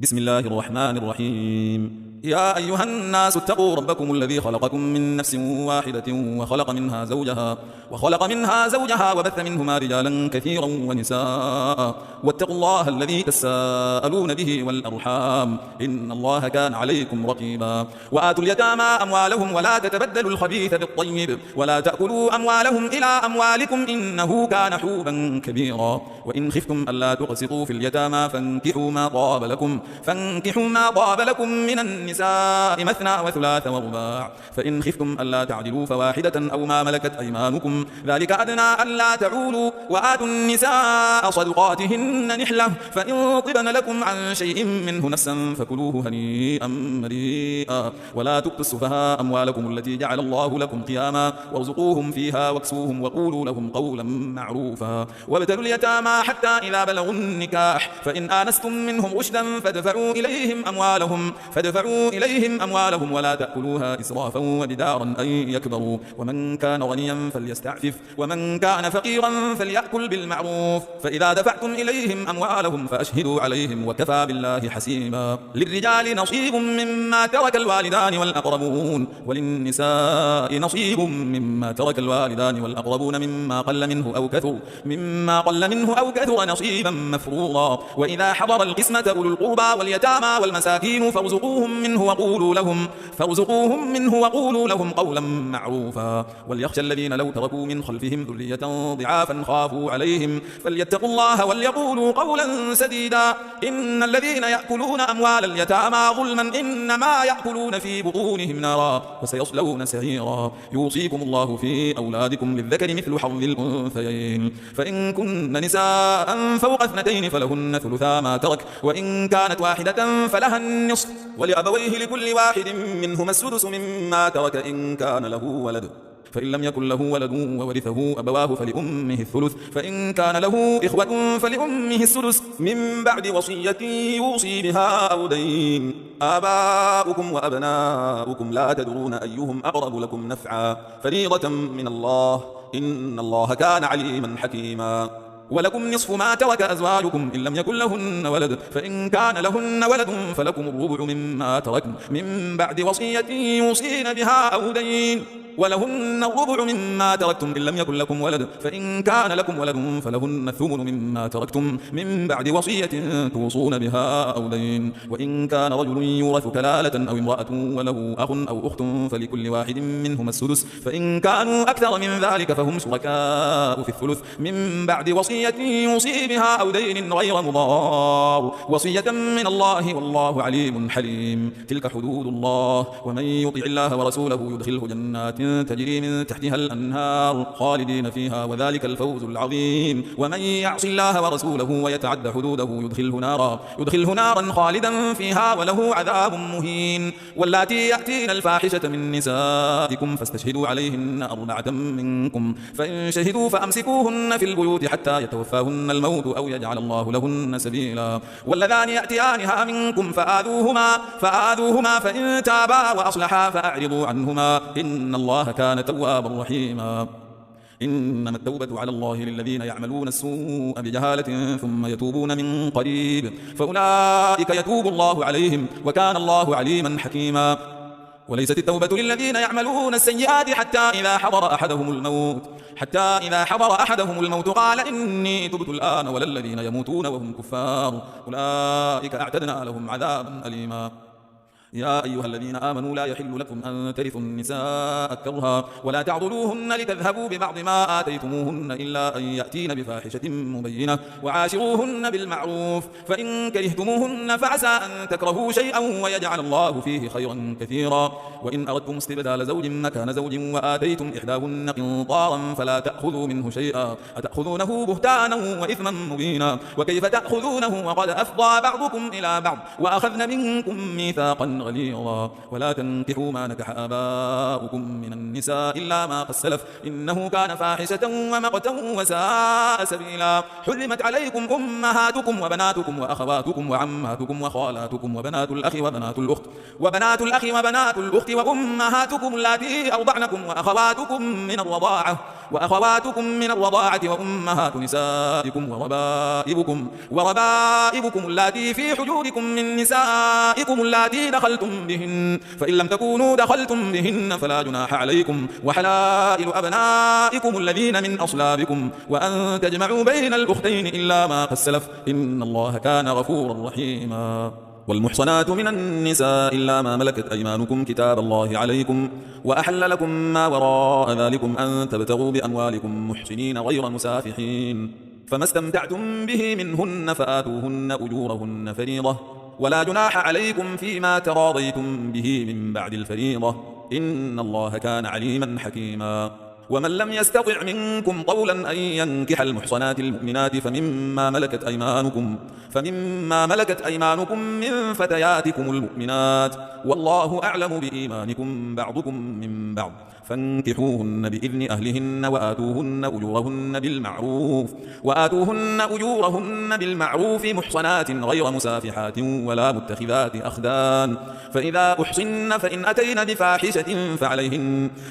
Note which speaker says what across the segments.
Speaker 1: بسم الله الرحمن الرحيم. يا أيها الناس اتقوا ربكم الذي خلقكم من نفس واحدة وخلق منها زوجها وبث منهما رجالا كثيرا ونساء، واتقوا الله الذي تساءلون به والأرحام إن الله كان عليكم رقيبا. وآتوا اليتامى أموالهم ولا تتبدلوا الخبيث بالطيب ولا تأكلوا أموالهم إلى أموالكم إنه كان حوبا كبيرا. وإن خفتم ألا تقسطوا في اليتامى فانكحوا ما طاب لكم من النساء مثنى وثلاث ورباع، فإن خفتم ألا تعدلوا فواحدة أو ما ملكت أيمانكم ذلك أدنى ألا تعولوا. وآتوا النساء صدقاتهن نحلة، فإن طبن لكم عن شيء منه نفسا فكلوه هنيئا مريئا. ولا تؤتوا السفهاء أموالكم التي جعل الله لكم قياما وارزقوهم فيها واكسوهم وقولوا لهم قولا معروفا. وابتلوا اليتامى حتى إذا بلغوا النكاح، فإن آنستم منهم رشدا فادفعوا إليهم أموالهم ولا تأكلوها إسرافا وبدارا أن يكبروا. ومن كان غنيا فليستعفف ومن كان فقيرا فليأكل بالمعروف. فإذا دفعتم إليهم أموالهم فأشهدوا عليهم وكفى بالله حسيبا. للرجال نصيب مما ترك الوالدان والأقربون، وللنساء نصيب مما ترك الوالدان والأقربون مما قل منه أو كثر نصيبا مفروضا. وإذا حضر القسمة أولو القربى واليتامى والمساكين فارزقوهم منه وقولوا لهم قولا معروفا. وليخشى الذين لو تركوا من خلفهم ذرية ضعافا خافوا عليهم فليتقوا الله وليقولوا قولا سديدا. إن الذين يأكلون أموال اليتامى ظلما إنما يأكلون في بطونهم نارا وسيصلون سعيرا. يوصيكم الله في أولادكم للذكر مثل حظ الأنثيين، فإن كن نساء فوق 2 فلهن ثلثا ما ترك، وإن كانت واحدة فلها النصف، ولأبويه لكل واحد منهما السدس مما ترك إن كان له ولد، فإن لم يكن له ولد وورثه أبواه فلأمه الثلث، فإن كان له إخوة فلأمه السدس من بعد وصية يوصي بها أو دين. آباؤكم وأبناؤكم لا تدرون أيهم أقرب لكم نفعا فريضة من الله إن الله كان عليما حكيما. ولكم نصف ما ترك أزواجكم إن لم يكن لهن ولد، فإن كان لهن ولد فلكم الربع مما تركن من بعد وصية يوصين بها أو دين. ولهن الربع مما تركتم إن لم يكن لكم ولد، فإن كان لكم ولد فلهن الثمن مما تركتم من بعد وصية توصون بها أو دين. وإن كان رجل يورث كلالة أو امرأة وله أخ أو أخت فلكل واحد منهما السدس، فإن كانوا أكثر من ذلك فهم شركاء في الثلث من بعد وصية يوصي بها أو دين غير مضار، وصية من الله والله عليم حليم. تلك حدود الله، ومن يطع الله ورسوله يدخله جنات تجري من تحتها الأنهار خالدين فيها وذلك الفوز العظيم. ومن يعص الله ورسوله ويتعد حدوده يدخله نارا خالدا فيها وله عذاب مهين. واللاتي يأتين الفاحشة من نسائكم فاستشهدوا عليهن 4 منكم، فإن شهدوا فأمسكوهن في البيوت حتى يتوفاهن الموت أو يجعل الله لهن سبيلا. واللذان يأتيانها منكم فآذوهما فإن تابا وأصلحا فأعرضوا عنهما إن الله كان توابا رحيما. إنما التوبة على الله للذين يعملون السوء بجهالة ثم يتوبون من قريب فأولئك يتوب الله عليهم وكان الله عليما حكيما. وليست التوبة للذين يعملون السيئات حتى إذا حضر أحدهم الموت قال إني تبت الآن ولا الذين يموتون وهم كفار أولئك أعتدنا لهم عذابا أليما. يا أيها الذين آمنوا لا يحل لكم أن ترثوا النساء كرها ولا تعضلوهن لتذهبوا ببعض ما آتيتموهن إلا أن يأتين بفاحشة مبينة وعاشروهن بالمعروف، فإن كرهتموهن فعسى أن تكرهوا شيئا ويجعل الله فيه خيرا كثيرا. وإن أردتم استبدال زوج مكان زوج وآتيتم إحداهن قنطارا فلا تأخذوا منه شيئا أتأخذونه بهتانا وإثما مبينا. وكيف تأخذونه وقد أفضى بعضكم إلى بعض وأخذن منكم ميثاقا غليظا. ولا تنكحوا ما نكح آباؤكم من النساء إلا ما قد سلف إنه كان فاحشة ومقتا وساء سبيلا. حرمت عليكم أمهاتكم وبناتكم وأخواتكم وعماتكم وخالاتكم وبنات الأخ وبنات الأخ وأمهاتكم اللاتي أرضعنكم وأخواتكم من الرضاعة وأخواتكم من الرضاعة وأمهات نسائكم وربائبكم اللاتي في حجوركم من نسائكم اللاتي دخلتم بهن، فإن لم تكونوا دخلتم بهن فلا جناح عليكم، وحلائل أبنائكم الذين من أصلابكم، وأن تجمعوا بين الأختين إلا ما قد سلف، إن الله كان غفورا رحيما. والمحصنات من النساء إلا ما ملكت أيمانكم كتاب الله عليكم، وأحل لكم ما وراء ذلكم أن تبتغوا بأموالكم محسنين غير مسافحين، فما استمتعتم به منهن فآتوهن أجورهن فريضة، ولا جناح عليكم فيما تراضيتم به من بعد الفريضة، إن الله كان عليما حكيما. ومن لم يستطع منكم طولا أن ينكح المحصنات المؤمنات فمما ملكت أيمانكم من فتياتكم المؤمنات، والله أعلم بإيمانكم بعضكم من بعض، فانكحوهن بإذن أهلهن وآتوهن أجورهن بالمعروف محصنات غير مسافحات ولا متخذات أخدان، فإذا أحصن فإن أتين بفاحشة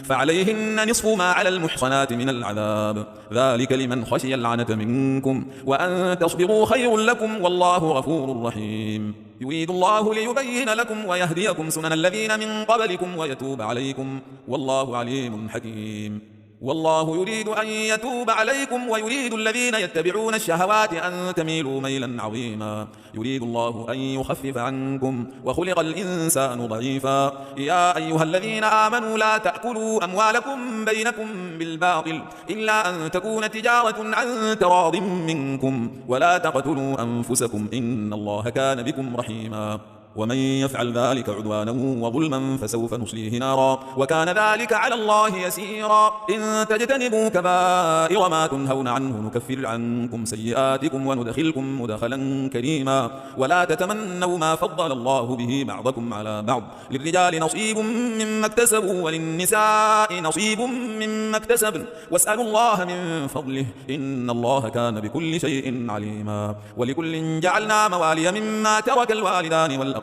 Speaker 1: فعليهن نصف ما على المحصنات من العذاب، ذلك لمن خشي العنة منكم، وأن تصبروا خير لكم، والله غفور رحيم. يريد الله ليبين لكم ويهديكم سنن الذين من قبلكم ويتوب عليكم، والله عليم حكيم. والله يريد أن يتوب عليكم ويريد الذين يتبعون الشهوات أن تميلوا ميلا عظيما، يريد الله أن يخفف عنكم وخلق الإنسان ضعيفا. يا أيها الذين آمنوا لا تأكلوا أموالكم بينكم بالباطل إلا أن تكون تجارة عن تراض منكم، ولا تقتلوا أنفسكم إن الله كان بكم رحيما. ومن يفعل ذلك عدوانا وظلما فسوف نصليه نارا، وكان ذلك على الله يسيرا. إن تجتنبوا كبائر ما تنهون عنه نكفر عنكم سيئاتكم وندخلكم مدخلا كريما. ولا تتمنوا ما فضل الله به بعضكم على بعض، للرجال نصيب مما اكتسبوا وللنساء نصيب مما اكتسبن، واسألوا الله من فضله إن الله كان بكل شيء عليما. ولكل جعلنا موالي مما ترك الوالدان والأقربون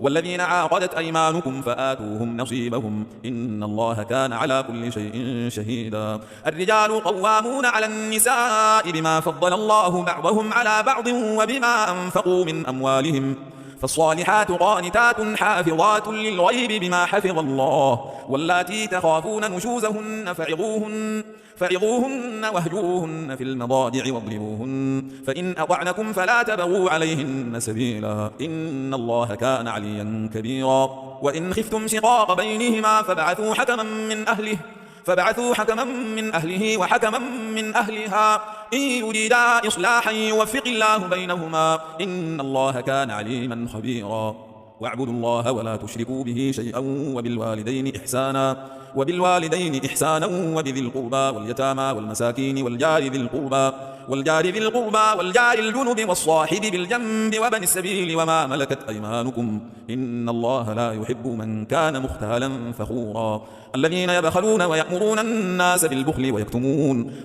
Speaker 1: والذين عاقدت أيمانكم فآتوهم نصيبهم إن الله كان على كل شيء شهيدا. الرجال قوامون على النساء بما فضل الله بعضهم على بعض وبما أنفقوا من أموالهم، فالصالحات قانتات حافظات للغيب بما حفظ الله، واللاتي تخافون نشوزهن فعظوهن واهجروهن في المضاجع واضربوهن، فإن أطعنكم فلا تبغوا عليهن سبيلا إن الله كان عليا كبيرا. وإن خفتم شقاق بينهما فابعثوا حكما من أهله وحكما من أهلها إن يريدا إصلاحا يوفق الله بينهما إن الله كان عليما خبيرا. واعبدوا الله ولا تشركوا به شيئا وبالوالدين إحسانا وبذي القربى واليتامى والمساكين والجار ذي القربى والجار الجنب والصاحب بالجنب وابن السبيل وما ملكت أيمانكم إن الله لا يحب من كان مختالا فخورا. الذين يبخلون ويأمرون الناس بالبخل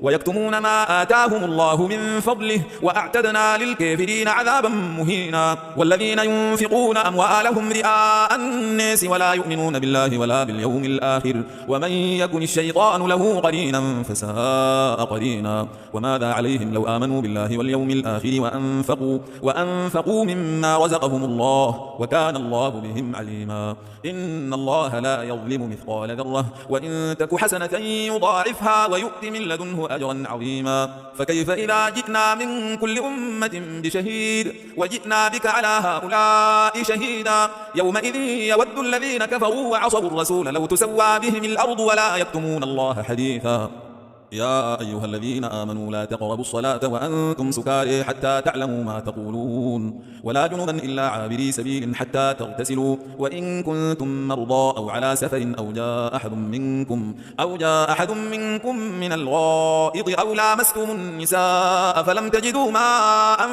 Speaker 1: ويكتمون ما آتاهم الله من فضله وأعتدنا للكافرين عذابا مهينا. والذين ينفقون أموالهم رئاء الناس ولا يؤمنون بالله ولا باليوم الآخر ومن يكن الشيطان له قرينا فساء قرينا. وماذا عليهم لو آمنوا بالله واليوم الآخر وأنفقوا مما رزقهم الله وكان الله بهم عليما. إن الله لا يظلم مثقال ذرة وإن تك حسنة يضاعفها ويؤت من لدنه أجرا عظيما. فكيف إذا جئنا من كل أمة بشهيد وجئنا بك على هؤلاء شهيدا يومئذ يود الذين كفروا وعصوا الرسول لو تسوى بهم الأرض ولا يكتمون الله حديثا. يا أيها الذين آمنوا لا تقربوا الصلاة وأنتم سكارى حتى تعلموا ما تقولون ولا جنبا إلا عابري سبيل حتى تغتسلوا وإن كنتم مرضى أو على سفر أو جاء أحد منكم من الغائط أو لامستم النساء فلم تجدوا ماء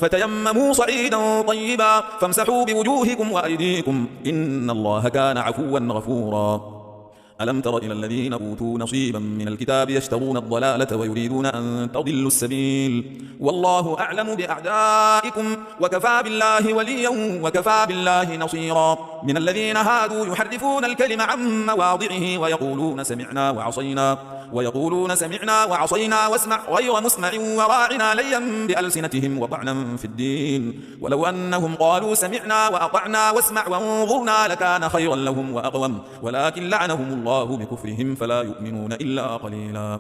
Speaker 1: فتيمموا صعيدا طيبا فامسحوا بوجوهكم وأيديكم إن الله كان عفوا غفورا. ألم تر إلى الذين أوتوا نصيبا من الكتاب يشترون الضلالة ويريدون أن تضلوا السبيل والله أعلم بأعدائكم وكفى بالله وليا وكفى بالله نصيرا. من الذين هادوا يحرفون الكلم عن مواضعه ويقولون سمعنا وعصينا واسمع غير مسمع وراعنا ليا بألسنتهم وطعنا في الدين ولو أنهم قالوا سمعنا وأطعنا واسمع وانظرنا لكان خيرا لهم وأقوم ولكن لعنهم الله بكفرهم فلا يؤمنون إلا قليلا.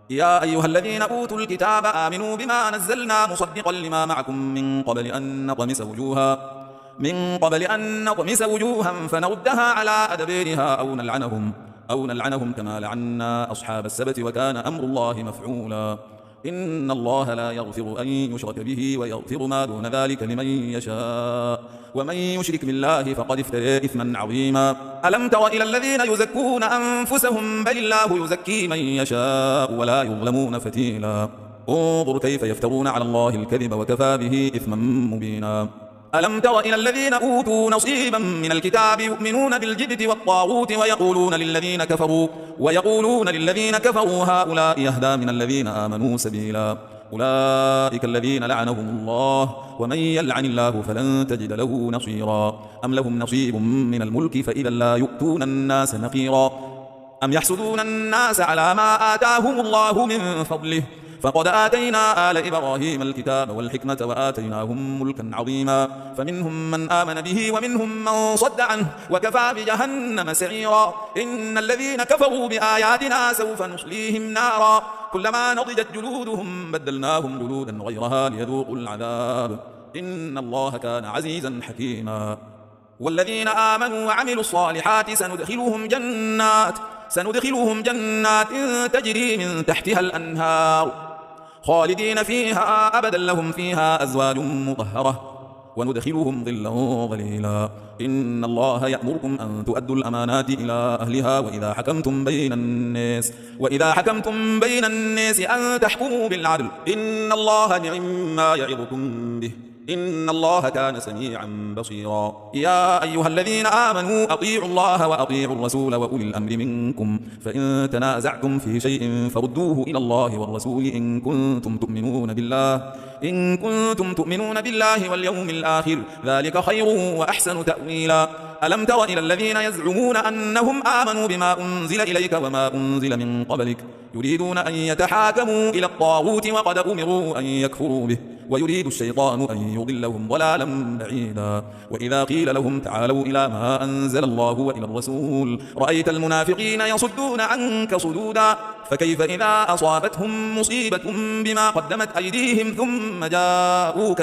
Speaker 1: يا أيها الذين أوتوا الكتاب آمنوا بما نزلنا مصدقا لما معكم من قبل أن نطمس وجوها فنردها على أدبيرها أو نلعنهم كما لعنا أصحاب السبت وكان أمر الله مفعولا. إن الله لا يغفر أن يشرك به ويغفر ما دون ذلك لمن يشاء ومن يشرك بالله فقد افترى إثما عظيما. ألم تر إلى الذين يزكون أنفسهم بل الله يزكي من يشاء ولا يظلمون فتيلا. انظر كيف يفترون على الله الكذب وكفى به إثما مبينا. ألم تر إلى الذين أوتوا نصيبا من الكتاب يؤمنون بالجبت والطاغوت ويقولون للذين كفروا هؤلاء يهدى من الذين آمنوا سبيلا. أولئك الذين لعنهم الله ومن يلعن الله فلن تجد له نصيرا. أم لهم نصيب من الملك فإذا لا يؤتون الناس نقيرا. أم يحسدون الناس على ما آتاهم الله من فضله فقد آتينا آل إبراهيم الكتاب والحكمة وآتيناهم ملكا عظيما. فمنهم من آمن به ومنهم من صد عنه وكفى بجهنم سعيرا. إن الذين كفروا بآياتنا سوف نصليهم نارا كلما نضجت جلودهم بدلناهم جلودا غيرها ليذوقوا العذاب إن الله كان عزيزا حكيما. والذين آمنوا وعملوا الصالحات سندخلهم جنات تجري من تحتها الأنهار خالدين فيها أبدا لهم فيها أزواج مطهرة وندخلهم ظلا ظليلا. إن الله يأمركم أن تؤدوا الأمانات إلى أهلها وإذا حكمتم بين الناس أن تحكموا بالعدل إن الله نعم يعظكم به إن الله كان سميعا بصيرا. يا أيها الذين آمنوا أطيعوا الله وأطيعوا الرسول وأولي الأمر منكم فإن تنازعتم في شيء فردوه إلى الله والرسول إن كنتم تؤمنون بالله واليوم الآخر ذلك خير وأحسن تأويلا. ألم تر إلى الذين يزعمون أنهم آمنوا بما أنزل إليك وما أنزل من قبلك يريدون أن يتحاكموا إلى الطاغوت وقد أمروا أن يكفروا به ويريد الشيطان أن يضلهم ضلالا بعيدا. وإذا قيل لهم تعالوا إلى ما أنزل الله وإلى الرسول رأيت المنافقين يصدون عنك صدودا. فكيف إذا أصابتهم مصيبة بما قدمت أيديهم ثم جاءوك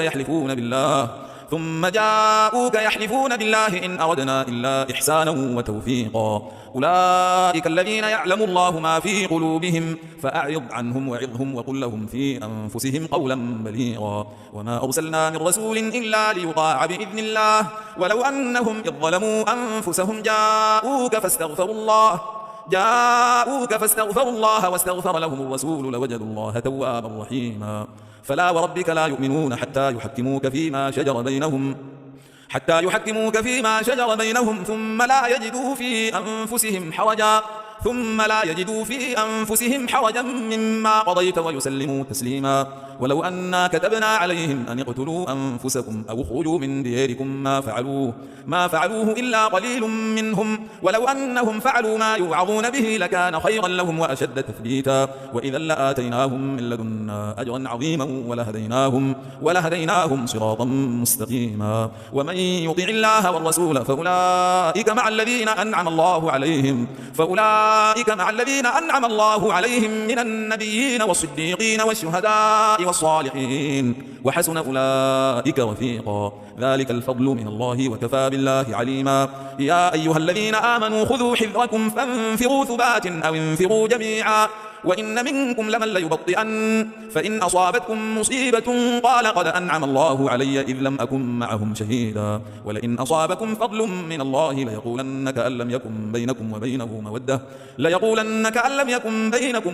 Speaker 1: يحلفون بالله إن أردنا إلا إحسانا وتوفيقا. أولئك الذين يعلم الله ما في قلوبهم فأعرض عنهم وعظهم وقل لهم في أنفسهم قولا بليغا. وما أرسلنا من رسول إلا ليطاع بإذن الله ولو أنهم إذ ظلموا أنفسهم جاءوك فاستغفروا الله واستغفر لهم الرسول لوجدوا الله توابا رحيما. فلا وربك لا يؤمنون حتى يحكموك فيما شجر بينهم ثم لا يجدوا في أنفسهم حرجا مما قضيت ويسلموا تسليما. ولو أنا كتبنا عليهم أن اقتلوا أنفسكم أو اخرجوا من دياركم ما فعلوه إلا قليل منهم ولو أنهم فعلوا ما يوعظون به لكان خيرا لهم وأشد تثبيتا. وإذا لآتيناهم من لدنا أجرا عظيما ولهديناهم صراطا مستقيما. ومن يطع الله والرسول فأولئك مع الذين أنعم الله عليهم من النبيين والصديقين والشهداء والصالحين وحسن أولئك رفيقا. ذلك الفضل من الله وكفى بالله عليما. يا أيها الذين آمنوا خذوا حذركم فانفروا ثبات أو انفروا جميعا وإن منكم لمن ليبطئن فإن أصابتكم مصيبة قال قد أنعم الله علي إذ لم أكن معهم شهيدا ولئن أصابكم فضل من الله ليقولن كأن لم يكن بينكم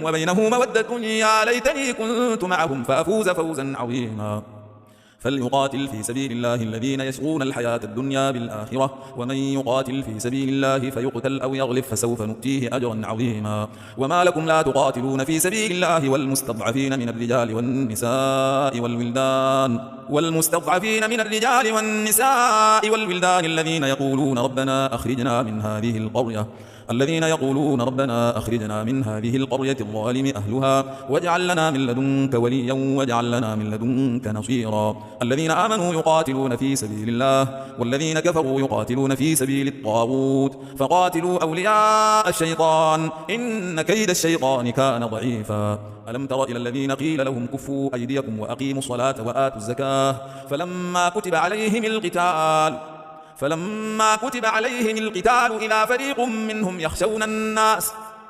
Speaker 1: وبينه مودة يا ليتني كنت معهم فأفوز فوزا عظيما. فليقاتل في سبيل الله الذين يشرون الحياة الدنيا بالآخرة ومن يقاتل في سبيل الله فيقتل أو يغلب فسوف نؤتيه أجرا عظيما. وما لكم لا تقاتلون في سبيل الله والمستضعفين من الرجال والنساء الذين يقولون ربنا أخرجنا من هذه القرية الظالم أهلها واجعل لنا من لدنك وليا واجعل لنا من لدنك نصيرا. الذين آمنوا يقاتلون في سبيل الله والذين كفروا يقاتلون في سبيل الطاغوت فقاتلوا أولياء الشيطان إن كيد الشيطان كان ضعيفا. ألم تر إلى الذين قيل لهم كفوا أيديكم وأقيموا الصلاة وآتوا الزكاة فلما كتب عليهم القتال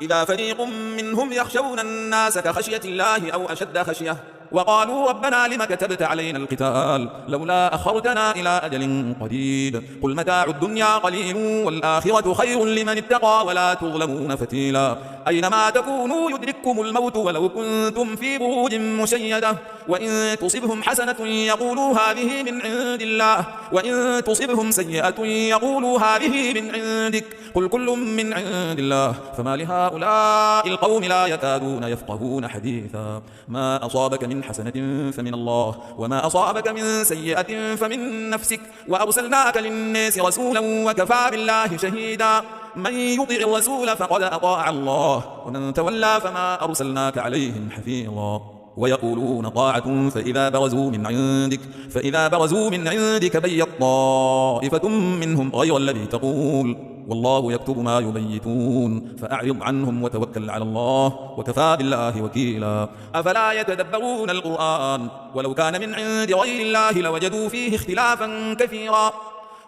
Speaker 1: إذا فريق منهم يخشون الناس كخشية الله أو أشد خشية وقالوا ربنا لم كتبت علينا القتال لولا أخرتنا إلى أجل قريب قل متاع الدنيا قليل والآخرة خير لمن اتقى ولا تظلمون فتيلا. أينما تكونوا يدرككم الموت ولو كنتم في بروج مشيدة وإن تصبهم حسنة يقولوا هذه من عند الله وإن تصبهم سيئة يقولوا هذه من عندك قل كل من عند الله فما لهؤلاء القوم لا يكادون يفقهون حديثا. ما أصابك من حسنة فمن الله وما أصابك من سيئة فمن نفسك وأرسلناك للناس رسولا وكفى بالله شهيدا. من يطع الرسول فقد أطاع الله ومن تولى فما أرسلناك عليهم حفيظا. ويقولون طاعة فإذا برزوا من عندك بيت طائفة منهم غير الذي تقول والله يكتب ما يبيتون فأعرض عنهم وتوكل على الله وكفى بالله وكيلا. أفلا يتدبرون القرآن ولو كان من عند غير الله لوجدوا فيه اختلافا كثيرا.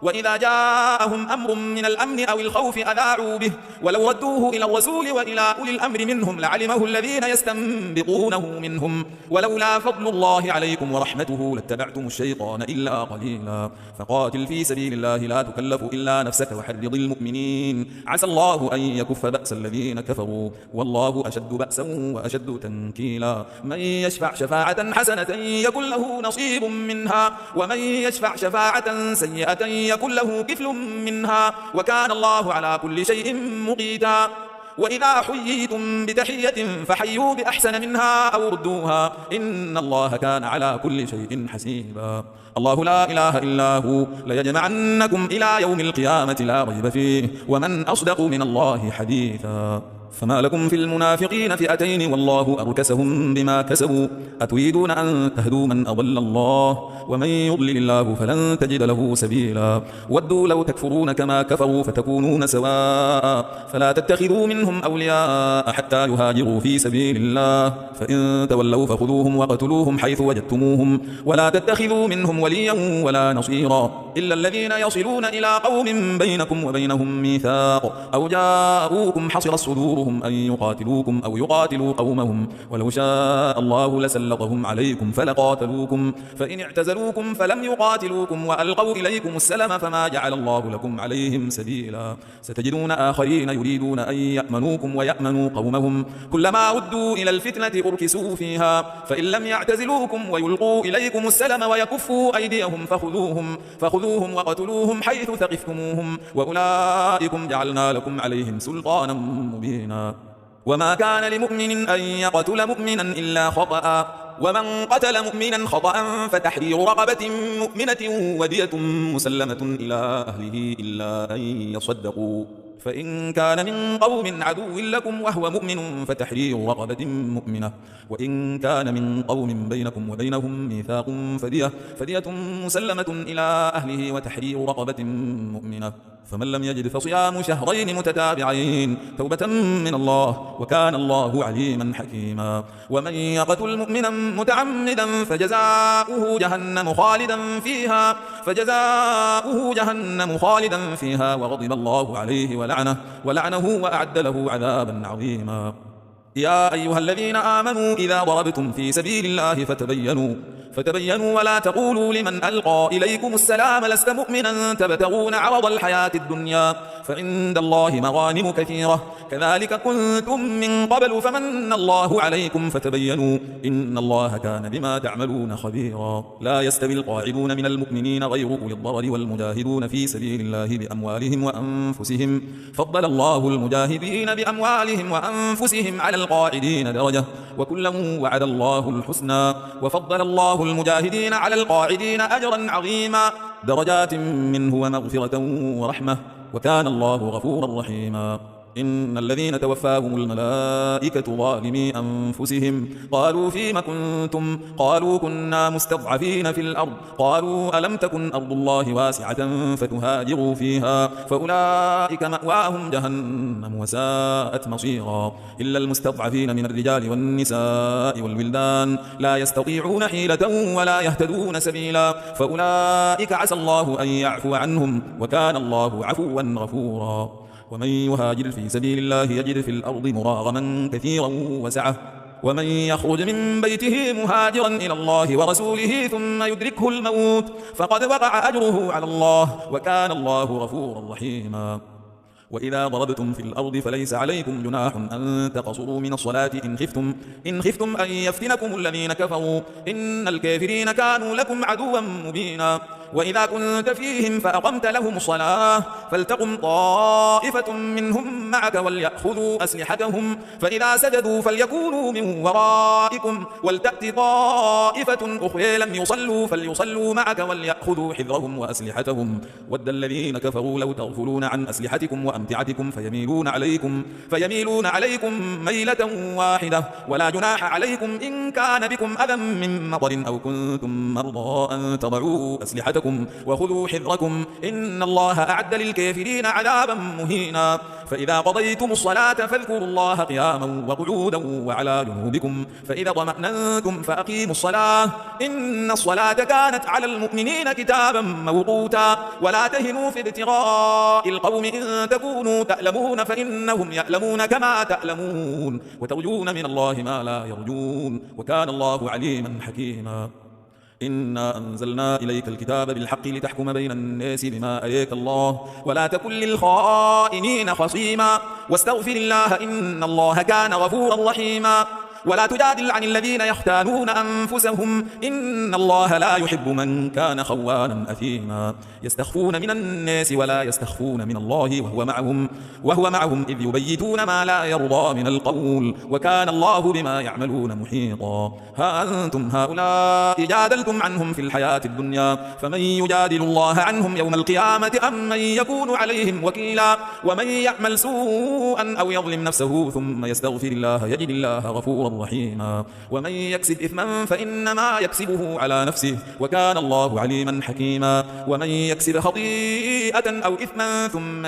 Speaker 1: وإذا جاءهم أمر من الأمن أو الخوف أذاعوا به ولو ردوه إلى الرسول وإلى أولي الأمر منهم لعلمه الذين يستنبطونه منهم ولولا فضل الله عليكم ورحمته لاتبعتم الشيطان إلا قليلا. فقاتل في سبيل الله لا تكلف إلا نفسك وحرض المؤمنين عسى الله أن يكف بأس الذين كفروا والله أشد بأسا وأشد تنكيلا. من يشفع شفاعة حسنة يكن له نصيب منها ومن يشفع شفاعة سيئة يكن له كفل منها وكان الله على كل شيء مقيتا. وإذا حييتم بتحية فحيوا بأحسن منها أو ردوها إن الله كان على كل شيء حسيبا. الله لا إله إلا هو ليجمعنكم إلى يوم القيامة لا ريب فيه ومن أصدق من الله حديثا. فما لكم في المنافقين فئتين والله أركسهم بما كسبوا أتريدون أن تهدوا من أضل الله ومن يضلل الله فلن تجد له سبيلا. ودوا لو تكفرون كما كفروا فتكونون سواء فلا تتخذوا منهم أولياء حتى يهاجروا في سبيل الله فإن تولوا فخذوهم وقتلوهم حيث وجدتموهم ولا تتخذوا منهم وليا ولا نصيرا إلا الذين يصلون إلى قوم بينكم وبينهم ميثاق أو جاءوكم حصرت صدورهم أن يقاتلوكم أو يقاتلوا قومهم ولو شاء الله لسلطهم عليكم فلقاتلوكم فإن اعتزلوكم فلم يقاتلوكم وألقوا إليكم السلم فما جعل الله لكم عليهم سبيلا. ستجدون آخرين يريدون أن يأمنوكم ويأمنوا قومهم كلما ردوا إلى الفتنة أركسوا فيها فإن لم يعتزلوكم ويلقوا إليكم السلم ويكفوا أيديهم فخذوهم وقتلوهم حيث ثقفتموهم وأولئكم جعلنا لكم عليهم سلطانا مبينا. وما كان لمؤمن أن يقتل مؤمنا إلا خطأ ومن قتل مؤمنا خطأ فتحرير رقبة مؤمنة ودية مسلمة إلى أهله إلا أن يصدقوا فإن كان من قوم عدو لكم وهو مؤمن فتحرير رقبة مؤمنة وإن كان من قوم بينكم وبينهم ميثاق فدية مسلمة إلى أهله وتحرير رقبة مؤمنة فمن لم يجد فصيام شهرين متتابعين توبة من الله وكان الله عليما حكيما. ومن يقتل مؤمنا متعمدا فجزاؤه جهنم خالدا فيها وغضب الله عليه ولعنه وأعد له عذابا عظيما. يا أيها الذين آمنوا إذا ضربتم في سبيل الله فتبينوا ولا تقولوا لمن ألقى إليكم السلام لست مؤمنا تبتغون عرض الحياة الدنيا فعند الله مغانم كثيرة كذلك كنتم من قبل فمن الله عليكم فتبينوا إن الله كان بما تعملون خبيرا. لا يستوي القاعدون من المؤمنين غير أولي الضرر والمجاهدون في سبيل الله بأموالهم وأنفسهم فضل الله المجاهدين بأموالهم وأنفسهم على القاعدين درجة وكلا وعد الله الحسنى وفضل الله المجاهدين على القاعدين أجرا عظيما درجات منه ومغفرة ورحمة وكان الله غفورا رحيما. إن الذين توفاهم الملائكة ظالمي أنفسهم قالوا فيم كنتم قالوا كنا مستضعفين في الأرض قالوا ألم تكن أرض الله واسعة فتهاجروا فيها فأولئك مأواهم جهنم وساءت مصيرا إلا المستضعفين من الرجال والنساء والولدان لا يستطيعون حيلة ولا يهتدون سبيلا فأولئك عسى الله أن يعفو عنهم وكان الله عفوا غفورا. ومن يهاجر في سبيل الله يجد في الأرض مراغما كثيرا وسعة ومن يخرج من بيته مهاجرا إلى الله ورسوله ثم يدركه الموت فقد وقع أجره على الله وكان الله غفورا رحيما. وإذا ضربتم في الأرض فليس عليكم جناح أن تقصروا من الصلاة إن خفتم أن يفتنكم الذين كفروا إن الكافرين كانوا لكم عدوا مبينا. وإذا كنت فيهم فأقمت لهم الصلاة فلتقم طائفة منهم معك وليأخذوا أسلحتهم فإذا سجدوا فليكونوا من ورائكم ولتأت طائفة أخرى لم يصلوا فليصلوا معك وليأخذوا حذرهم وأسلحتهم ود الذين كفروا لو تغفلون عن أسلحتكم وأمتعتكم فيميلون عليكم ميلة واحدة ولا جناح عليكم إن كان بكم أذى من مطر أو كنتم مرضى أن تضعوا أسلحتكم وخذوا حذركم إن الله أعد للكافرين عذابا مهينا. فإذا قضيتم الصلاة فاذكروا الله قياما وقعودا وعلى جنوبكم فإذا طمأننتم فأقيموا الصلاة إن الصلاة كانت على المؤمنين كتابا موقوتا ولا تهنوا في ابتغاء القوم إن تكونوا تألمون فإنهم يألمون كما تألمون وترجون من الله ما لا يرجون وكان الله عليما حكيما. إنا أنزلنا إليك الكتاب بالحق لتحكم بين الناس بما أريك الله ولا تكن للخائنين خصيما واستغفر الله إن الله كان غفورا رحيما. ولا تجادل عن الذين يختانون أنفسهم إن الله لا يحب من كان خوانا أثيما. يستخفون من الناس ولا يستخفون من الله وهو معهم إذ يبيتون ما لا يرضى من القول وكان الله بما يعملون محيطا. ها أنتم هؤلاء جادلتم عنهم في الحياة الدنيا فمن يجادل الله عنهم يوم القيامة أم من يكون عليهم وكيلا. ومن يعمل سوءا أو يظلم نفسه ثم يستغفر الله يجد الله غفورا رحيما. ومن يكسب إثما فإنما يكسبه على نفسه وكان الله عليما حكيما. ومن يكسب خطيئة أو إثما ثم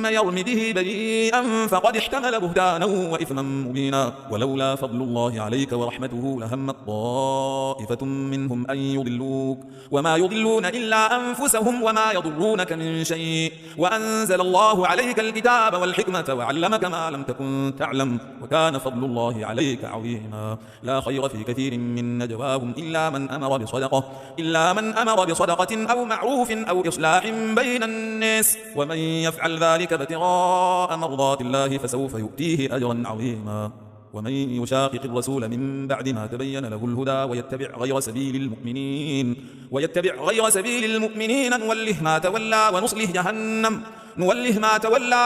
Speaker 1: يرمي به بريئا فقد احتمل بهتانا وإثما مبينا. ولولا فضل الله عليك ورحمته لهمت طائفة منهم أن يضلوك وما يضلون إلا أنفسهم وما يضرونك من شيء وأنزل الله عليك الكتاب والحكمة وعلمك ما لم تكن تعلم وكان فضل الله عليك عظيما. لا خير في كثير من نجواهم إلا من أمر بصدقة أو معروف أو إصلاح بين الناس ومن يفعل ذلك ابتغاء مرضات الله فسوف يؤتيه أجرا عظيما. ومن يشاقق الرسول من بعد ما تبين له الهدى ويتبع غير سبيل المؤمنين نوله ما تولى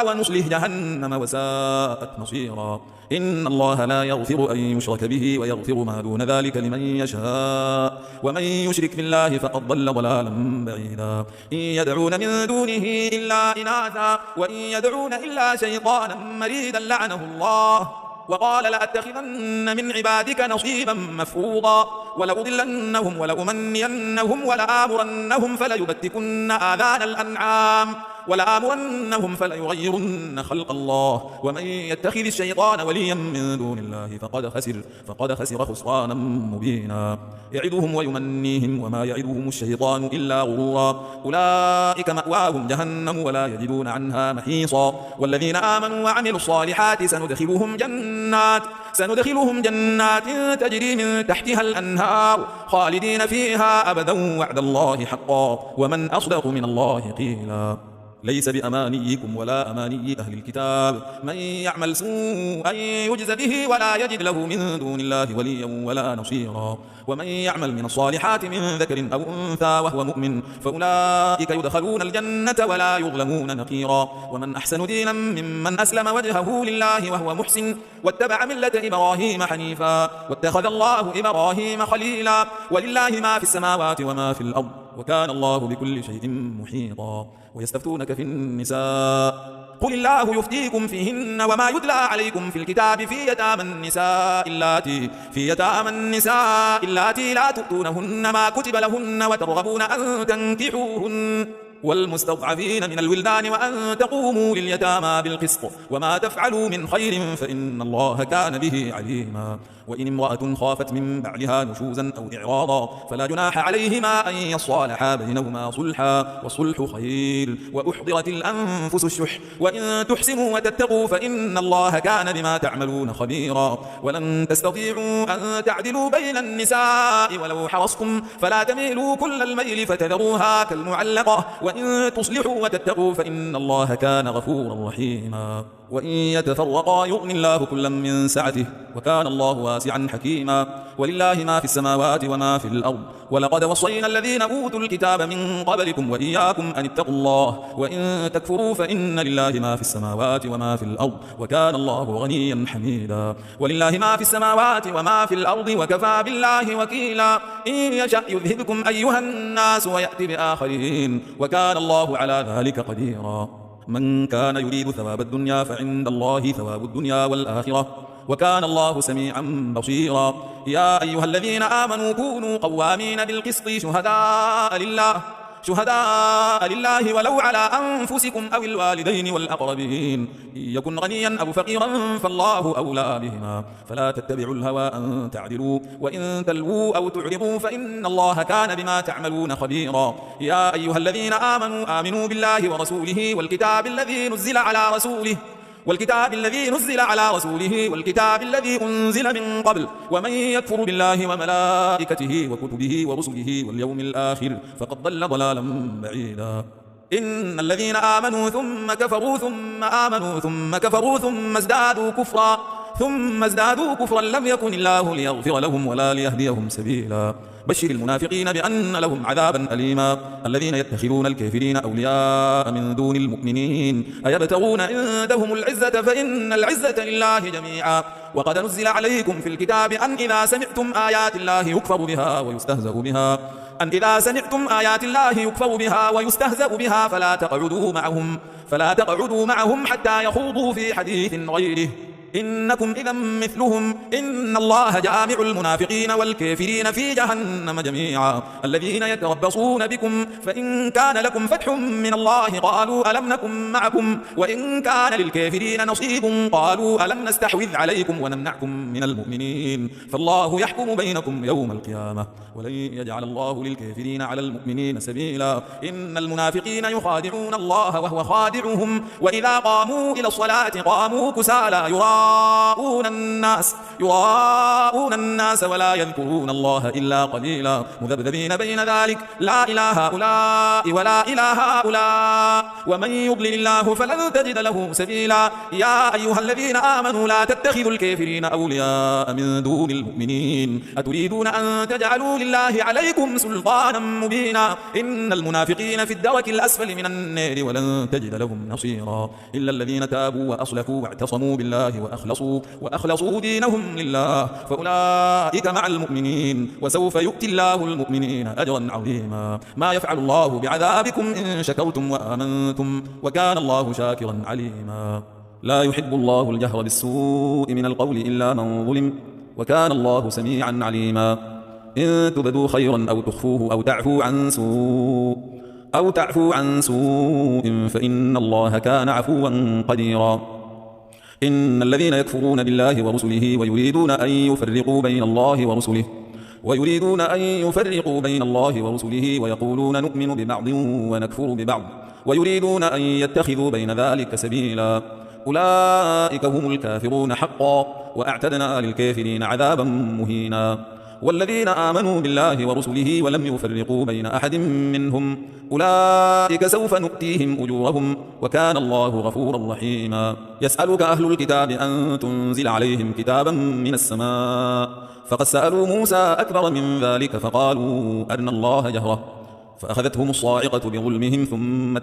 Speaker 1: ونصله جهنم وساءت مصيرا. إن الله لا يغفر أن يشرك به ويغفر ما دون ذلك لمن يشاء ومن يشرك بالله فقد ضل ضلالا بعيدا. إن يدعون من دونه إلا إناثا وإن يدعون إلا شيطانا مريدا لعنه الله وقال لأتخذن من عبادك نصيبا مفروضا ولأضلنهم ولأمنينهم ولآمرنهم فليبتكن آذان الأنعام ولآمرنهم فليغيرن خلق الله ومن يتخذ الشيطان وليا من دون الله فقد خسر خسرانا مبينا يعدهم ويمنيهم وما يعدهم الشيطان إلا غرورا أولئك مأواهم جهنم ولا يجدون عنها محيصا والذين آمنوا وعملوا الصالحات سندخلهم جنات تجري من تحتها الأنهار خالدين فيها أبدا وعد الله حقا ومن أصدق من الله قيلا ليس بأمانيكم ولا أماني أهل الكتاب من يعمل سوءا يجز به ولا يجد له من دون الله وليا ولا نصيرا ومن يعمل من الصالحات من ذكر أو أنثى وهو مؤمن فأولئك يدخلون الجنة ولا يظلمون نقيرا ومن أحسن دينا ممن أسلم وجهه لله وهو محسن واتبع ملة إبراهيم حنيفا واتخذ الله إبراهيم خليلا ولله ما في السماوات وما في الأرض وكان الله بكل شيء محيطا ويستفتونك في النساء قل الله يفتيكم فيهن وما يتلى عليكم في الكتاب في يتامى النساء اللاتي لا تؤتونهن ما كتب لهن وترغبون أن تنكحوهن والمستضعفين من الولدان وأن تقوموا لليتامى بالقسط وما تفعلوا من خير فإن الله كان به عليما وإن امرأة خافت من بعلها نشوزا أو إعراضا فلا جناح عليهما أن يصالحا بينهما صلحا والصلح خير وأحضرت الأنفس الشح وإن تحسنوا وتتقوا فإن الله كان بما تعملون خبيرا ولن تستطيعوا أن تعدلوا بين النساء ولو حرصتم فلا تميلوا كل الميل فتذروها كالمعلقة وإن تصلحوا وتتقوا فإن الله كان غفورا رحيما وإن يتفرقا يغني الله كلا من سعته وكان الله واسعا حكيما ولله ما في السماوات وما في الأرض ولقد وصينا الذين أوتوا الكتاب من قبلكم وإياكم أن اتقوا الله وإن تكفروا فإن لله ما في السماوات وما في الأرض وكان الله غنيا حميدا ولله ما في السماوات وما في الأرض وكفى بالله وكيلا إن يشأ يذهبكم أيها الناس ويأتي بآخرين وكان الله على ذلك قديرا من كان يريد ثواب الدنيا فعند الله ثواب الدنيا والآخرة وكان الله سميعا بصيرا يا أيها الذين آمنوا كونوا قوامين بالقسط شهداء لله ولو على أنفسكم أو الوالدين والأقربين إن يكن غنيا أو فقيرا فالله أولى بهما فلا تتبعوا الهوى أن تعدلوا وإن تلووا أو تعرضوا فإن الله كان بما تعملون خبيرا يا أيها الذين آمنوا بالله ورسوله والكتاب الذي نزل على رسوله والكتاب الذي أنزل من قبل ومن يكفر بالله وملائكته وكتبه ورسله واليوم الآخر فقد ضل ضلالا بعيدا إن الذين آمنوا ثم كفروا ثم آمنوا ثم كفروا ثم ازدادوا كفرا لم يكن الله ليغفر لهم ولا ليهديهم سبيلا بشر المنافقين بأن لهم عذابا أليما الذين يتخذون الكافرين أولياء من دون المؤمنين أيبتغون عندهم العزة فإن العزة لله جميعا وقد نزل عليكم في الكتاب أن إذا سمعتم آيات الله يكفر بها ويستهزأ بها فلا تقعدوا معهم حتى يخوضوا في حديث غيره إنكم إذا مثلهم إن الله جامع المنافقين والكافرين في جهنم جميعا الذين يتربصون بكم فإن كان لكم فتح من الله قالوا ألم نكن معكم وإن كان للكافرين نصيب قالوا ألم نستحوذ عليكم ونمنعكم من المؤمنين فالله يحكم بينكم يوم القيامة ولن يجعل الله للكافرين على المؤمنين سبيلا إن المنافقين يخادعون الله وهو خادعهم وإذا قاموا إلى الصلاة قاموا كسالى يراءون الناس ولا يذكرون الله إلا قليلا مذبذبين بين ذلك لا إله هؤلاء ولا إله هؤلاء ومن يضلل الله فلن تجد له سبيلا يا أيها الذين آمنوا لا تتخذوا الكافرين أولياء من دون المؤمنين أتريدون أن تجعلوا لله عليكم سلطانا مبينا إن المنافقين في الدرك الأسفل من النار ولن تجد لهم نصيرا إلا الذين تابوا وأصلحوا واعتصموا بالله وأخلصوا دينهم لله فأولئك مع المؤمنين وسوف يؤتي الله المؤمنين أجرا عظيما ما يفعل الله بعذابكم إن شكرتم وآمنتم وكان الله شاكرا عليما لا يحب الله الجهر بالسوء من القول إلا من ظلم وكان الله سميعا عليما إن تبدوا خيرا أو تخفوه أو تعفوا عن سوء أو تعفو عن سوء فإن الله كان عفوا قديرا. إن الذين يكفرون بالله ورسله ويريدون أن يفرقوا بين الله ورسله ويقولون نؤمن ببعض ونكفر ببعض ويريدون أن يتخذوا بين ذلك سبيلا أولئك هم الكافرون حقا وأعتدنا للكافرين عذابا مهينا. والذين آمنوا بالله ورسله ولم يفرقوا بين أحد منهم أولئك سوف نؤتيهم أجورهم وكان الله غفورا رحيما. يسألك أهل الكتاب أن تنزل عليهم كتابا من السماء فقد سألوا موسى أكبر من ذلك فقالوا أرنا الله جهرة فأخذتهم الصاعقة بظلمهم ثم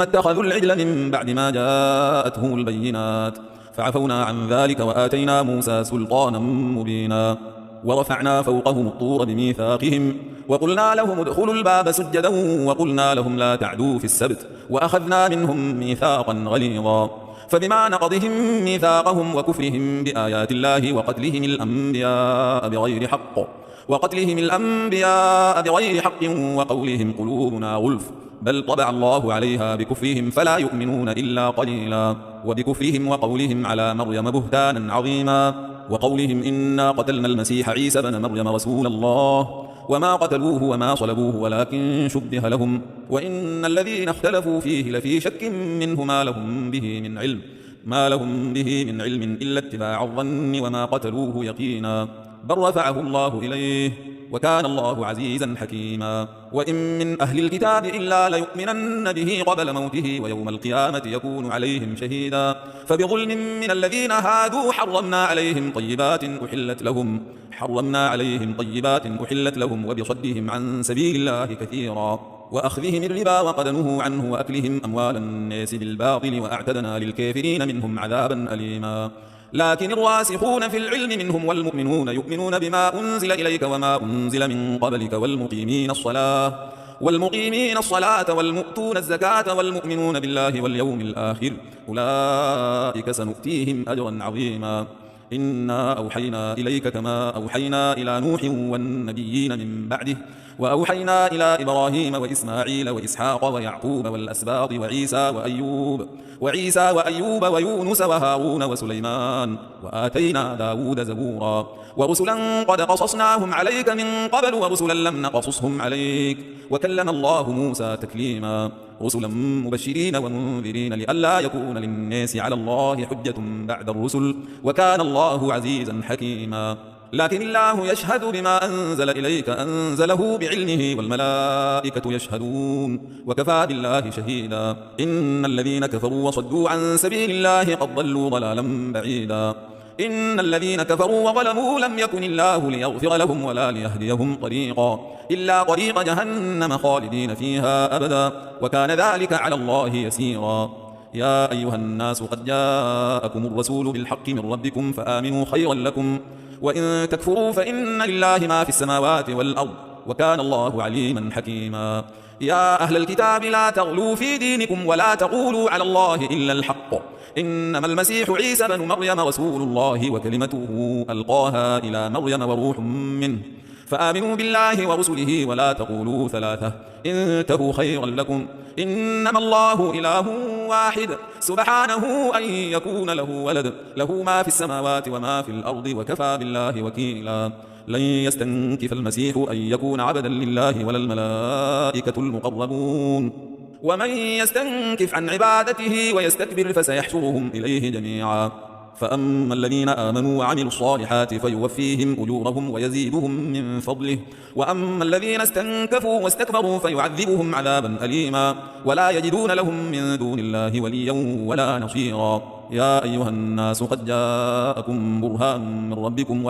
Speaker 1: اتخذوا العجل من بعد ما جاءتهم البينات فعفونا عن ذلك وآتينا موسى سلطانا مبينا. ورفعنا فوقهم الطور بميثاقهم وقلنا لهم ادخلوا الباب سجدا وقلنا لهم لا تعدوا في السبت وأخذنا منهم ميثاقا غليظا. فبما نقضهم ميثاقهم وكفرهم بآيات الله وقتلهم الأنبياء بغير حق وقولهم قلوبنا غلف بل طبع الله عليها بكفرهم فلا يؤمنون إلا قليلا. وبكفرهم وقولهم على مريم بهتانا عظيما وقولهم إنا قتلنا المسيح عيسى بن مريم رسول الله وما قتلوه وما صلبوه ولكن شبه لهم وإن الذين اختلفوا فيه لفي شك منه ما لهم به من علم إلا اتباع الظن وما قتلوه يقينا بل رفعه الله إليه وكان الله عزيزا حكيما. وإن من أهل الكتاب إلا ليؤمنن به قبل موته ويوم القيامة يكون عليهم شهيدا. فبظلم من الذين هادوا حرمنا عليهم طيبات أحلت لهم وبصدهم عن سبيل الله كثيرا وأخذهم الربا وقد نهوا عنه وأكلهم أموال الناس بالباطل وأعتدنا للكافرين منهم عذابا أليما. لكن الراسخون في العلم منهم والمؤمنون يؤمنون بما أنزل إليك وما أنزل من قبلك والمقيمين الصلاة والمؤتون الزكاة والمؤمنون بالله واليوم الآخر أولئك سنؤتيهم أجرا عظيما. إنا أوحينا إليك كما أوحينا إلى نوح والنبيين من بعده وأوحينا إلى إبراهيم وإسماعيل وإسحاق ويعقوب والأسباط وعيسى وأيوب ويونس وهارون وسليمان وآتينا داود زبورا. ورسلا قد قصصناهم عليك من قبل ورسلا لم نقصصهم عليك وكلم الله موسى تكليما. رسلا مبشرين ومنذرين لئلا يكون للناس على الله حجة بعد الرسل وكان الله عزيزا حكيما. لكن الله يشهد بما أنزل إليك أنزله بعلمه والملائكة يشهدون وكفى بالله شهيدا. إن الذين كفروا وصدوا عن سبيل الله قد ضلوا ضلالا بعيدا. إن الذين كفروا وظلموا لم يكن الله ليغفر لهم ولا ليهديهم طريقا إلا طريق جهنم خالدين فيها أبدا وكان ذلك على الله يسيرا. يا أيها الناس قد جاءكم الرسول بالحق من ربكم فآمنوا خيرا لكم وإن تكفروا فإن لله ما في السماوات والأرض وكان الله عليما حكيما. يا أهل الكتاب لا تغلوا في دينكم ولا تقولوا على الله إلا الحق إنما المسيح عيسى بن مريم رسول الله وكلمته ألقاها إلى مريم وروح منه فآمنوا بالله ورسله ولا تقولوا ثلاثة انتهوا خيرا لكم إنما الله إله واحد سبحانه أن يكون له ولد له ما في السماوات وما في الأرض وكفى بالله وكيلا. لن يستنكف المسيح أن يكون عبدا لله ولا الملائكة المقربون ومن يستنكف عن عبادته ويستكبر فسيحشرهم إليه جميعا. فأما الذين آمنوا وعملوا الصالحات فيوفيهم أجورهم ويزيدهم من فضله وأما الذين استنكفوا واستكبروا فيعذبهم عذابا أليما ولا يجدون لهم من دون الله وليا ولا نصيرا. يا أيها الناس قد جاءكم برهان من ربكم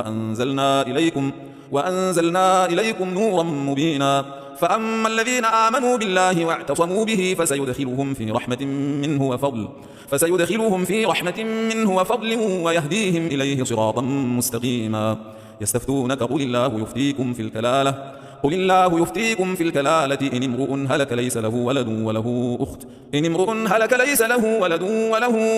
Speaker 1: وأنزلنا إليكم نورا مبينا. فأما الذين آمنوا بالله واعتصموا به فسيدخلهم في رحمة منه وفضل ويهديهم إليه صراطا مستقيما. يستفتونك قل الله يفتيكم في الكلالة إن امرؤ هلك ليس له ولد وله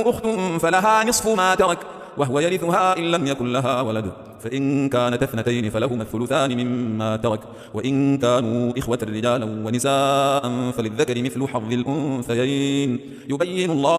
Speaker 1: أخت فلها نصف ما ترك وهو يرثها إن لم يكن لها ولد فإن كانت اثنتين فلهما الثلثان مما ترك، وإن كانوا إخوة رجالا ونساء فللذكر مثل حظ الأنثيين. يبين الله